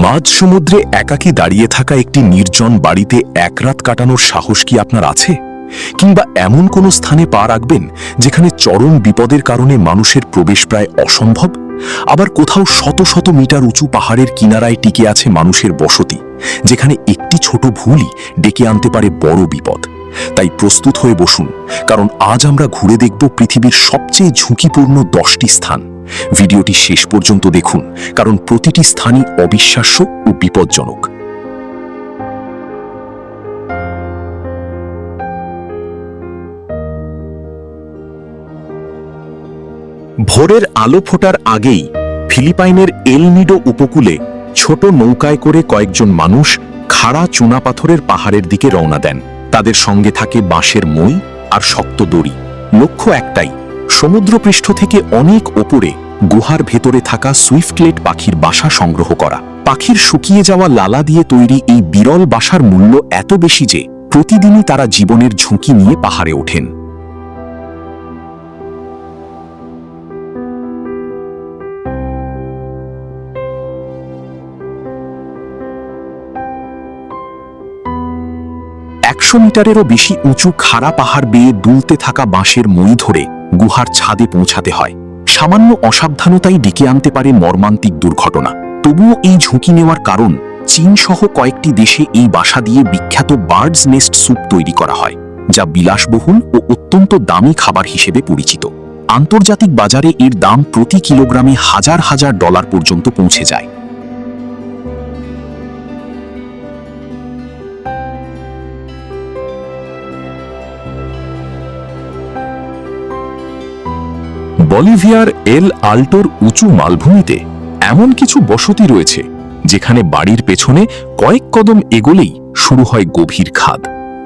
মাঝ সমুদ্রে একাকী দাঁড়িয়ে থাকা একটি নির্জন বাড়িতে এক রাত কাটানোর সাহস কি আপনার আছে? কিংবা এমন কোনো স্থানে পা রাখবেন যেখানে চরম বিপদের কারণে মানুষের প্রবেশ প্রায় অসম্ভব? আবার কোথাও শত শত মিটার উঁচু পাহাড়ের কিনারায় টিকে আছে মানুষের বসতি, যেখানে একটি ছোট ভুলই ডেকে আনতে পারে বড় বিপদ। তাই প্রস্তুত হয়ে বসুন, কারণ আজ আমরা ঘুরে দেখব পৃথিবীর সবচেয়ে ঝুঁকিপূর্ণ 10টি স্থান। ভিডিওটি শেষ পর্যন্ত দেখুন, কারণ প্রতিটি স্থানই অবিশ্বাস্য ও বিপজ্জনক। ভোরের আলো ফোটার আগেই ফিলিপাইনের এল নিডো উপকূলে ছোট নৌকায় করে কয়েকজন মানুষ খাড়া চুনাপাথরের পাহাড়ের দিকে রওনা দেন। তাদের সঙ্গে থাকে বাঁশের মই আর শক্ত দড়ি। লক্ষ্য একটাই, সমুদ্রপৃষ্ঠ থেকে অনেক ওপরে গুহার ভেতরে থাকা সুইফটলেট পাখির বাসা সংগ্রহ করা। পাখির শুকিয়ে যাওয়া লালা দিয়ে তৈরি এই বিরল বাসার মূল্য এত বেশি যে প্রতিদিনই তারা জীবনের ঝুঁকি নিয়ে পাহাড়ে ওঠেন। একশো মিটারেরও বেশি উঁচু খাড়া পাহাড় বেয়ে দুলতে থাকা বাঁশের মই ধরে গুহার ছাদে পৌঁছাতে হয়। সামান্য অসাবধানতাই ডেকে আনতে পারে মর্মান্তিক দুর্ঘটনা। তবুও এই ঝুঁকি নেওয়ার কারণ, চীন সহ কয়েকটি দেশে এই বাসা দিয়ে বিখ্যাত বার্ডস নেস্ট স্যুপ তৈরি করা হয়, যা বিলাসবহুল ও অত্যন্ত দামি খাবার হিসেবে পরিচিত। আন্তর্জাতিক বাজারে এর দাম প্রতি কিলোগ্রামে হাজার হাজার ডলার পর্যন্ত পৌঁছে যায়। বলিভিয়ার এল আল্টোর উঁচু মালভূমিতে এমন কিছু বসতি রয়েছে যেখানে বাড়ির পেছনে কয়েক কদম এগোলেই শুরু হয় গভীর খাদ।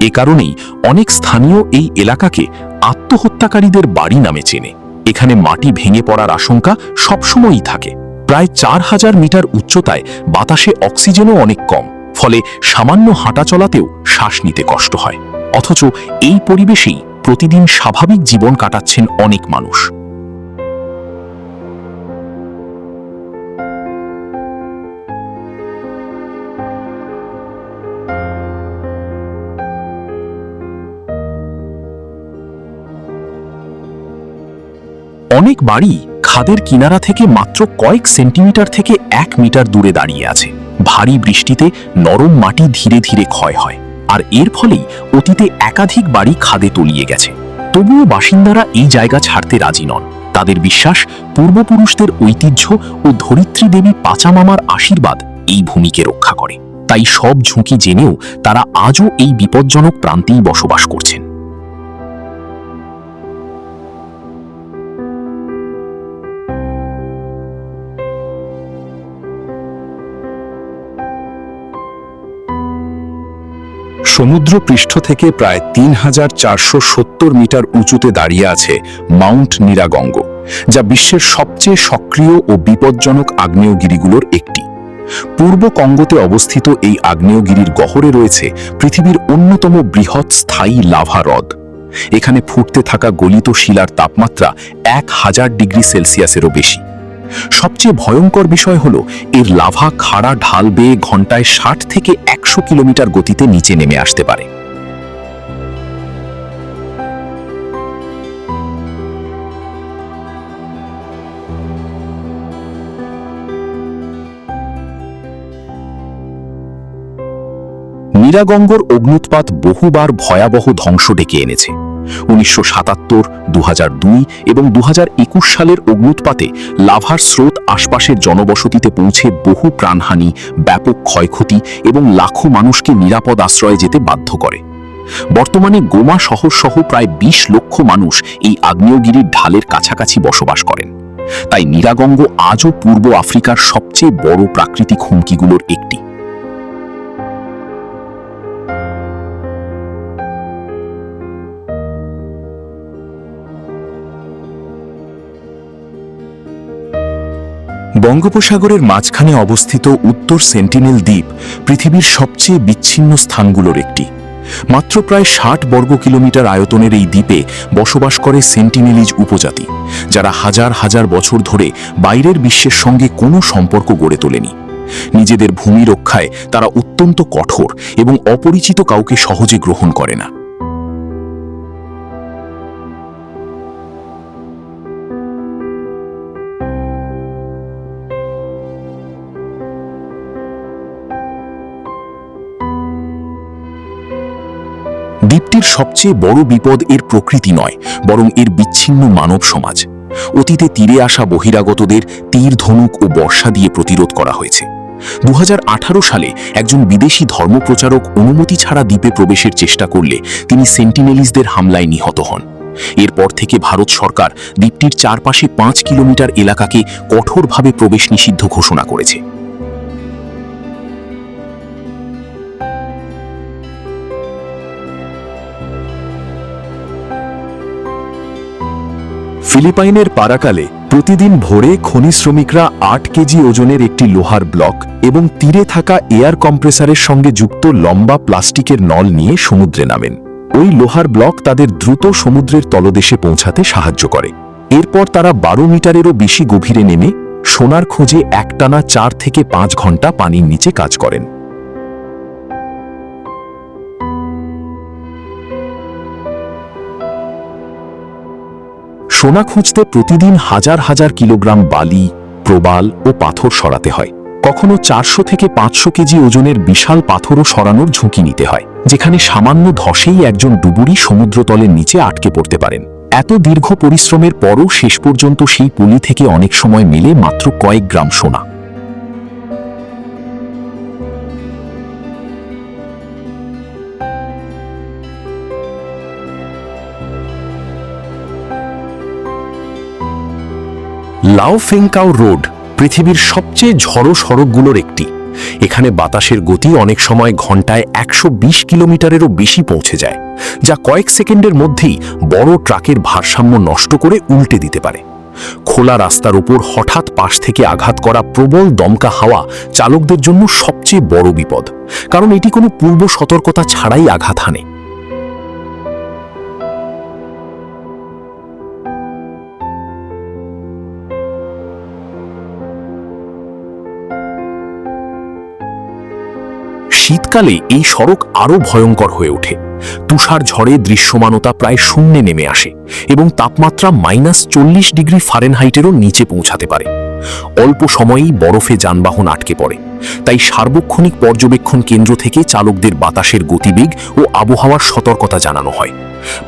এ কারণেই অনেক স্থানীয় এই এলাকাকে আত্মহত্যাকারীদের বাড়ি নামে চেনে। এখানে মাটি ভেঙে পড়ার আশঙ্কা সবসময়ই থাকে। প্রায় 4000 মিটার উচ্চতায় বাতাসে অক্সিজেনও অনেক কম, ফলে সামান্য হাঁটা চলাতেও শ্বাস নিতে কষ্ট হয়। অথচ এই পরিবেশেই প্রতিদিন স্বাভাবিক জীবন কাটাচ্ছেন অনেক মানুষ। অনেক বাড়ি খাদের কিনারা থেকে মাত্র কয়েক সেন্টিমিটার থেকে 1 মিটার দূরে দাঁড়িয়ে আছে। ভারী বৃষ্টিতে নরম মাটি ধীরে ধীরে ক্ষয় হয়, আর এর ফলেই অতীতে একাধিক বাড়ি খাদে তলিয়ে গেছে। তবুও বাসিন্দারা এই জায়গা ছাড়তে রাজি নন। তাদের বিশ্বাস, পূর্বপুরুষদের ঐতিহ্য ও ধরিত্রী দেবী পাচামামার আশীর্বাদ এই ভূমিকে রক্ষা করে। তাই সব ঝুঁকি জেনেও তারা আজও এই বিপজ্জনক প্রান্তেই বসবাস করছেন। সমুদ্রপৃষ্ঠ থেকে প্রায় 3470 মিটার উঁচুতে দাঁড়িয়ে আছে মাউন্ট নিরাগঙ্গ, যা বিশ্বের সবচেয়ে সক্রিয় ও বিপজ্জনক আগ্নেয়গিরিগুলোর একটি। পূর্ব কঙ্গোতে অবস্থিত এই আগ্নেয়গিরির গহ্বরে রয়েছে পৃথিবীর অন্যতম বৃহৎ স্থায়ী লাভা হ্রদ। এখানে ফুটতে থাকা গলিত শিলার তাপমাত্রা 1000 ডিগ্রি সেলসিয়াসেরও বেশি। সবচেয়ে ভয়ঙ্কর বিষয় হল, এর লাভা খাড়া ঢাল বেয়ে ঘন্টায় 60 থেকে 100 কিলোমিটার গতিতে নিচে নেমে আসতে পারে। নিরাগঙ্গর অগ্নুৎপাত বহুবার ভয়াবহ ধ্বংস ডেকে এনেছে। 1977, 2002 এবং 2021 সালের অগ্নুৎপাতে লাভার স্রোত আশপাশের জনবসতিতে পৌঁছে বহু প্রাণহানি, ব্যাপক ক্ষয়ক্ষতি এবং লাখো মানুষকে নিরাপদ আশ্রয়ে যেতে বাধ্য করে। বর্তমানে গোমা শহর সহ প্রায় 20 লক্ষ মানুষ এই আগ্নেয়গিরির ঢালের কাছাকাছি বসবাস করেন। তাই নিরাগঙ্গ আজও পূর্ব আফ্রিকার সবচেয়ে বড় প্রাকৃতিক হুমকিগুলোর একটি। বঙ্গোপসাগরের মাঝখানে অবস্থিত উত্তর সেন্টিনেল দ্বীপ পৃথিবীর সবচেয়ে বিচ্ছিন্ন স্থানগুলোর একটি। মাত্র প্রায় 60 বর্গ কিলোমিটার আয়তনের এই দ্বীপে বসবাস করে সেন্টিনেলিজ উপজাতি, যারা হাজার হাজার বছর ধরে বাইরের বিশ্বের সঙ্গে কোনো সম্পর্ক গড়ে তোলেনি। নিজেদের ভূমি রক্ষায় তারা অত্যন্ত কঠোর এবং অপরিচিত কাউকে সহজে গ্রহণ করে না। দ্বীপটির সবচেয়ে বড় বিপদ এর প্রকৃতি নয়, বরং এর বিচ্ছিন্ন মানব সমাজ। অতীতে তীরে আসা বহিরাগতদের তীর, ধনুক ও বর্ষা দিয়ে প্রতিরোধ করা হয়েছে। 2018 সালে একজন বিদেশি ধর্মপ্রচারক অনুমতি ছাড়া দ্বীপে প্রবেশের চেষ্টা করলে তিনি সেন্টিনেলিসদের হামলায় নিহত হন। এরপর থেকে ভারত সরকার দ্বীপটির চারপাশে 5 কিলোমিটার এলাকাকে কঠোরভাবে প্রবেশ নিষিদ্ধ ঘোষণা করেছে। ফিলিপাইনের পারাকালে প্রতিদিন ভোরে খনি শ্রমিকরা 8 কেজি ওজনের একটি লোহার ব্লক এবং তীরে থাকা এয়ার কম্প্রেসারের সঙ্গে যুক্ত লম্বা প্লাস্টিকের নল নিয়ে সমুদ্রে নামেন। ওই লোহার ব্লক তাদের দ্রুত সমুদ্রের তলদেশে পৌঁছাতে সাহায্য করে। এরপর তারা 12 মিটারেরও বেশি গভীরে নেমে সোনার খোঁজে একটানা 4 থেকে 5 ঘন্টা পানির নিচে কাজ করেন। সোনা খুঁজতে প্রতিদিন হাজার হাজার কিলোগ্রাম বালি, প্রবাল ও পাথর সরাতে হয়। কখনো 400 থেকে 500 কেজি ওজনের বিশাল পাথরও সরানোর ঝুঁকি নিতে হয়, যেখানে সামান্য ধসেই একজন ডুবুরি সমুদ্রতলের নিচে আটকে পড়তে পারেন। এত দীর্ঘ পরিশ্রমের পরও শেষ পর্যন্ত সেই পলি থেকে অনেক সময় মেলে মাত্র কয়েক গ্রাম সোনা। লাওফেংকাও রোড পৃথিবীর সবচেয়ে ঝড়ো সড়কগুলোর একটি। এখানে বাতাসের গতি অনেক সময় ঘন্টায় 120 কিলোমিটারেরও বেশি পৌঁছে যায়, যা কয়েক সেকেন্ডের মধ্যেই বড় ট্রাকের ভারসাম্য নষ্ট করে উল্টে দিতে পারে। খোলা রাস্তার উপর হঠাৎ পাশ থেকে আঘাত করা প্রবল দমকা হাওয়া চালকদের জন্য সবচেয়ে বড় বিপদ, কারণ এটি কোনো পূর্ব সতর্কতা ছাড়াই আঘাত হানে। শীতকালে এই সড়ক আরও ভয়ঙ্কর হয়ে ওঠে। তুষার ঝড়ে দৃশ্যমানতা প্রায় শূন্যে নেমে আসে এবং তাপমাত্রা -40 ডিগ্রি ফারেনহাইটেরও নিচে পৌঁছাতে পারে। অল্প সময়েই বরফে যানবাহন আটকে পড়ে। তাই সার্বক্ষণিক পর্যবেক্ষণ কেন্দ্র থেকে চালকদের বাতাসের গতিবেগ ও আবহাওয়ার সতর্কতা জানানো হয়।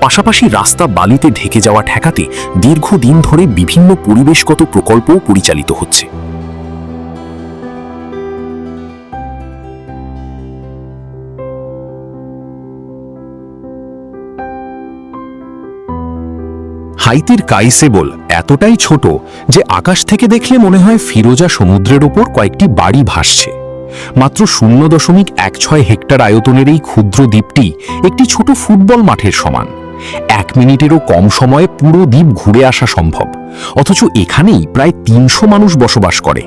পাশাপাশি রাস্তা বালিতে ঢেকে যাওয়া ঠেকাতে দীর্ঘদিন ধরে বিভিন্ন পরিবেশগত প্রকল্পও পরিচালিত হচ্ছে। হাইতির কাইসেবল এতটাই ছোট যে আকাশ থেকে দেখলে মনে হয় ফিরোজা সমুদ্রের ওপর কয়েকটি বাড়ি ভাসছে। মাত্র 0.16 হেক্টর আয়তনের এই ক্ষুদ্র দ্বীপটি একটি ছোট ফুটবল মাঠের সমান। 1 মিনিটেরও কম সময়ে পুরো দ্বীপ ঘুরে আসা সম্ভব, অথচ এখানেই প্রায় 300 মানুষ বসবাস করে।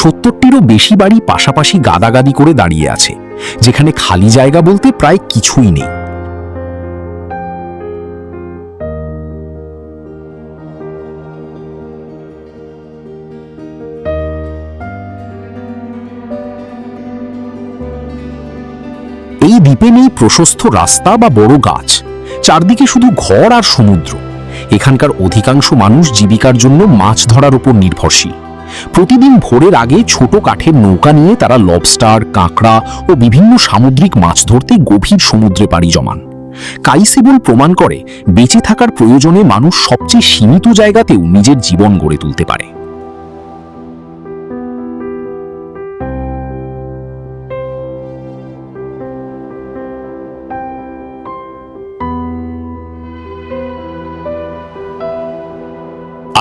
70টিরও বেশি বাড়ি পাশাপাশি গাদাগাদি করে দাঁড়িয়ে আছে, যেখানে খালি জায়গা বলতে প্রায় কিছুই নেই। এই দ্বীপে নেই প্রশস্ত রাস্তা বা বড় গাছ, চারদিকে শুধু ঘর আর সমুদ্র। এখানকার অধিকাংশ মানুষ জীবিকার জন্য মাছ ধরার উপর নির্ভরশীল। প্রতিদিন ভোরের আগে ছোট কাঠের নৌকা নিয়ে তারা লবস্টার, কাঁকড়া ও বিভিন্ন সামুদ্রিক মাছ ধরতে গভীর সমুদ্রে পাড়ি জমান। কাইসেবল প্রমাণ করে বেঁচে থাকার প্রয়োজনে মানুষ সবচেয়ে সীমিত জায়গাতেও নিজের জীবন গড়ে তুলতে পারে।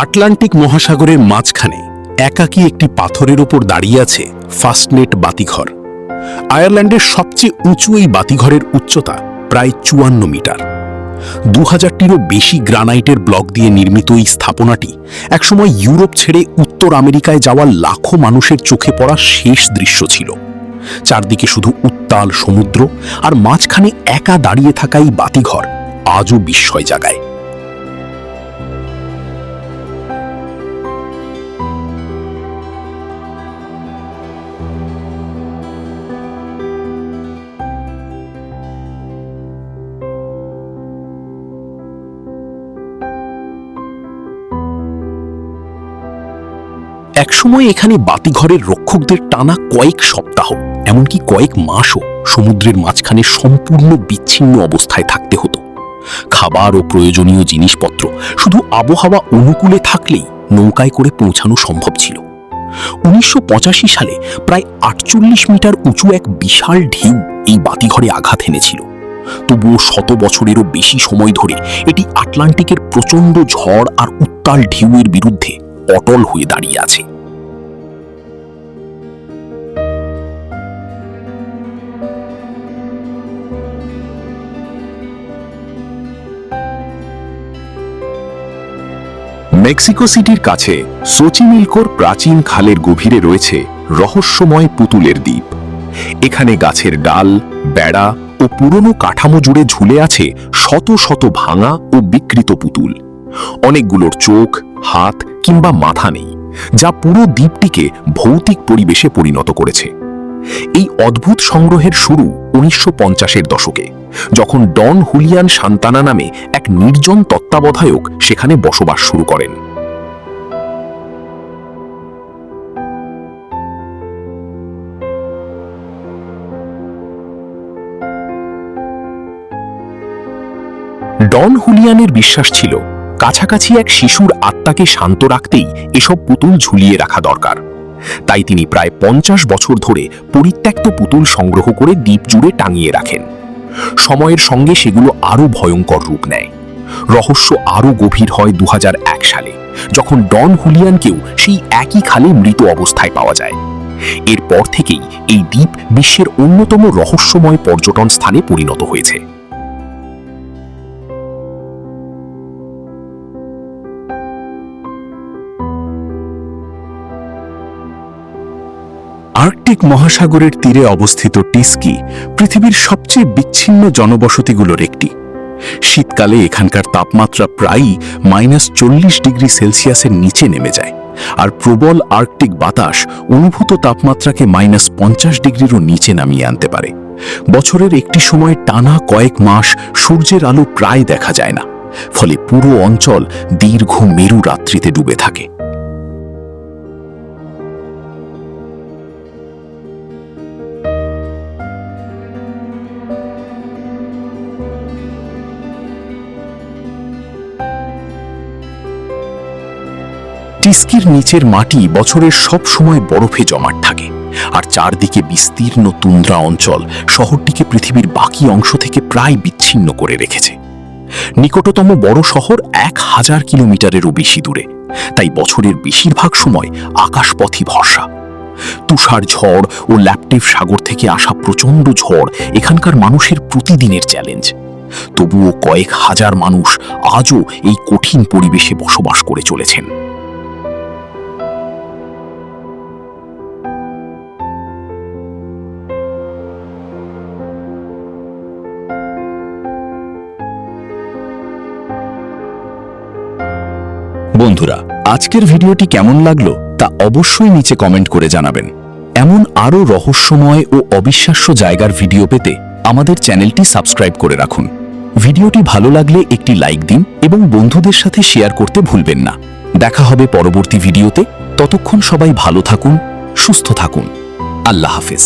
আটলান্টিক মহাসাগরের মাঝখানে একাকী একটি পাথরের উপর দাঁড়িয়ে আছে ফাস্টনেট বাতিঘর। আয়ারল্যান্ডের সবচেয়ে উঁচু এই বাতিঘরের উচ্চতা প্রায় 54 মিটার। 2000টিরও বেশি গ্রানাইটের ব্লক দিয়ে নির্মিত এই স্থাপনাটি একসময় ইউরোপ ছেড়ে উত্তর আমেরিকায় যাওয়া লাখো মানুষের চোখে পড়া শেষ দৃশ্য ছিল। চারদিকে শুধু উত্তাল সমুদ্র, আর মাঝখানে একা দাঁড়িয়ে থাকা এই বাতিঘর আজও বিস্ময় জাগায়। একসময় এখানে বাতিঘরের রক্ষকদের টানা কয়েক সপ্তাহ, এমনকি কয়েক মাসও সমুদ্রের মাঝখানে সম্পূর্ণ বিচ্ছিন্ন অবস্থায় থাকতে হতো। খাবার ও প্রয়োজনীয় জিনিসপত্র শুধু আবহাওয়া অনুকূলে থাকলেই নৌকায় করে পৌঁছানো সম্ভব ছিল। 1985 সালে প্রায় 48 মিটার উঁচু এক বিশাল ঢেউ এই বাতিঘরে আঘাত এনেছিল। তবুও 100 বছরেরও বেশি সময় ধরে এটি আটলান্টিকের প্রচণ্ড ঝড় আর উত্তাল ঢেউয়ের বিরুদ্ধে অটল হয়ে দাঁড়িয়ে আছে। মেক্সিকো সিটির কাছে সোচিমিলকোর প্রাচীন খালের গভীরে রয়েছে রহস্যময় পুতুলের দ্বীপ। এখানে গাছের ডাল, বেড়া ও পুরনো কাঠামো জুড়ে ঝুলে আছে শত শত ভাঙা ও বিকৃত পুতুল। অনেকগুলোর চোখ, হাত কিংবা মাথা নেই, যা পুরো দ্বীপটিকে ভৌতিক পরিবেশে পরিণত করেছে। এই অদ্ভুত সংগ্রহের শুরু 1950-এর দশকে, যখন ডন হুলিয়ান সান্তানা নামে এক নির্জন তত্ত্বাবধায়ক সেখানে বসবাস শুরু করেন। ডন হুলিয়ানের বিশ্বাস ছিল কাছাকাছি এক শিশুর আত্মাকে শান্ত রাখতেই এসব পুতুল ঝুলিয়ে রাখা দরকার। তাই তিনি প্রায় 50 বছর ধরে পরিত্যক্ত পুতুল সংগ্রহ করে দ্বীপ জুড়ে টাঙিয়ে রাখেন। সময়ের সঙ্গে সেগুলো আরও ভয়ঙ্কর রূপ নেয়। রহস্য আরও গভীর হয় 2001 সালে, যখন ডন হুলিয়ানকেও সেই একই খালে মৃত অবস্থায় পাওয়া যায়। এরপর থেকেই এই দ্বীপ বিশ্বের অন্যতম রহস্যময় পর্যটন স্থানে পরিণত হয়েছে। আর্কটিক মহাসাগরের তীরে অবস্থিত টিস্কি পৃথিবীর সবচেয়ে বিচ্ছিন্ন জনবসতিগুলোর একটি। শীতকালে এখানকার তাপমাত্রা প্রায়ই -40 ডিগ্রি সেলসিয়াসের নিচে নেমে যায়, আর প্রবল আর্কটিক বাতাস অনুভূত তাপমাত্রাকে -50 ডিগ্রিরও নিচে নামিয়ে আনতে পারে। বছরের একটি সময় টানা কয়েক মাস সূর্যের আলো প্রায় দেখা যায় না, ফলে পুরো অঞ্চল দীর্ঘ মেরু রাত্রিতে ডুবে থাকে। টিস্কির নিচের মাটি বছরের সব সময় বরফে জমাট থাকে, আর চারদিকে বিস্তীর্ণ তুন্দ্রা অঞ্চল শহরটিকে পৃথিবীর বাকি অংশ থেকে প্রায় বিচ্ছিন্ন করে রেখেছে। নিকটতম বড় শহর 1000 কিলোমিটারেরও বেশি দূরে, তাই বছরের বেশিরভাগ সময় আকাশপথই ভরসা। তুষার ঝড় ও ল্যাপটিভ সাগর থেকে আসা প্রচণ্ড ঝড় এখানকার মানুষের প্রতিদিনের চ্যালেঞ্জ। তবুও কয়েক হাজার মানুষ আজও এই কঠিন পরিবেশে বসবাস করে চলেছেন। বন্ধুরা, আজকের ভিডিওটি কেমন লাগলো তা অবশ্যই নিচে কমেন্ট করে জানাবেন। এমন আরও রহস্যময় ও অবিশ্বাস্য জায়গার ভিডিও পেতে আমাদের চ্যানেলটি সাবস্ক্রাইব করে রাখুন। ভিডিওটি ভালো লাগলে একটি লাইক দিন এবং বন্ধুদের সাথে শেয়ার করতে ভুলবেন না। দেখা হবে পরবর্তী ভিডিওতে। ততক্ষণ সবাই ভালো থাকুন, সুস্থ থাকুন। আল্লাহ হাফেজ।